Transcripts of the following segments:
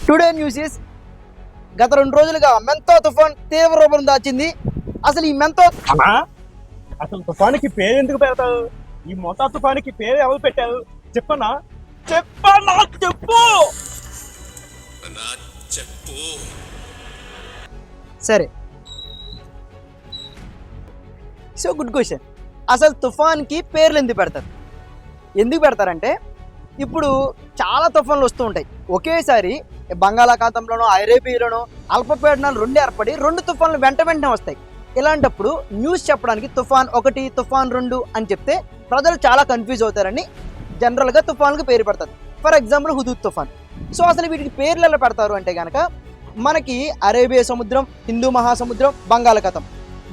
Today news is గత 2 రోజులుగా మెంతో తుఫాన్ తీవ్ర రూపం దాచింది. అసలు ఈ మెంతో అసలు తుఫానికి పేరు ఎందుకు పెడతావు? ఈ మొత్తం తుఫానికి పేరు ఎవరు పెట్టారు చెప్పనా? చెప్పు. సరే, సో గుడ్ క్వశ్చన్. అసలు తుఫాన్కి పేర్లు ఎందుకు పెడతారంటే ఇప్పుడు చాలా తుఫాన్లు వస్తూ ఉంటాయి. ఒకేసారి బంగాళాఖాతంలోనో అరేబియాలోనో అల్పపీడనాలు 2 ఏర్పడి 2 తుఫాన్లు వెంటనే వస్తాయి. ఇలాంటప్పుడు న్యూస్ చెప్పడానికి తుఫాన్ 1, తుఫాన్ 2 అని చెప్తే ప్రజలు చాలా కన్ఫ్యూజ్ అవుతారని జనరల్గా తుఫాన్కి పేరు పెడతారు. ఫర్ ఎగ్జాంపుల్ హుదూద్ తుఫాన్. సో అసలు వీటికి పేర్లు ఎలా పెడతారు అంటే కనుక మనకి అరేబియా సముద్రం, హిందూ మహాసముద్రం, బంగాళాఖాతం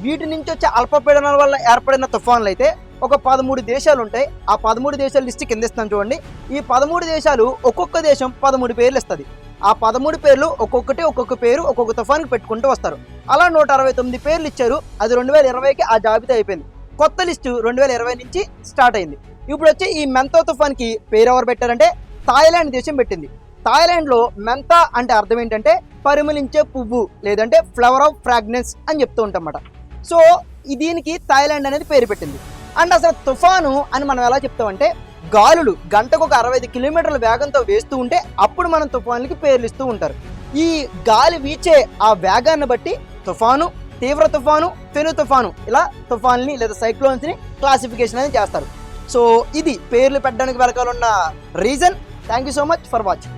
వీటి నుంచి వచ్చే అల్పపీడనాల వల్ల ఏర్పడిన తుఫాన్లు అయితే ఒక 13 దేశాలు ఉంటాయి. ఆ 13 దేశాల లిస్ట్ కింద ఇస్తాను చూడండి. ఈ 13 దేశాలు ఒక్కొక్క దేశం 13 పేర్లు ఇస్తుంది. ఆ 13 పేర్లు ఒక్కొక్క పేరు ఒక్కొక్క తుఫాన్కి పెట్టుకుంటూ వస్తారు. అలా 169 పేర్లు ఇచ్చారు. అది 2020కి ఆ జాబితా అయిపోయింది. కొత్త లిస్టు 2020 నుంచి స్టార్ట్ అయింది. ఇప్పుడు వచ్చి ఈ మెంతో తుఫాన్కి పేరు ఎవరు పెట్టారంటే థాయిలాండ్ దేశం పెట్టింది. థాయిలాండ్లో మెంతా అంటే అర్థం ఏంటంటే పరిమళించే పువ్వు, లేదంటే ఫ్లవర్ ఆఫ్ ఫ్రాగ్రెన్స్ అని చెప్తూ ఉంటామన్నమాట. సో దీనికి థాయిలాండ్ అనేది పేరు పెట్టింది. అండ్ అసలు తుఫాను అని మనం ఎలా చెప్తామంటే గాలులు గంటకు ఒక 65 కిలోమీటర్ల వేగంతో వేస్తూ ఉంటే అప్పుడు మనం తుఫాన్లకి పేర్లు ఇస్తూ ఉంటారు. ఈ గాలి వీచే ఆ వేగాన్ని బట్టి తుఫాను, తీవ్ర తుఫాను, పెను తుఫాను ఇలా తుఫాన్ని లేదా సైక్లోన్స్ని క్లాసిఫికేషన్ అనేది చేస్తారు. సో ఇది పేర్లు పెట్టడానికి వెనకాల ఉన్న reason. Thank you so much for watching.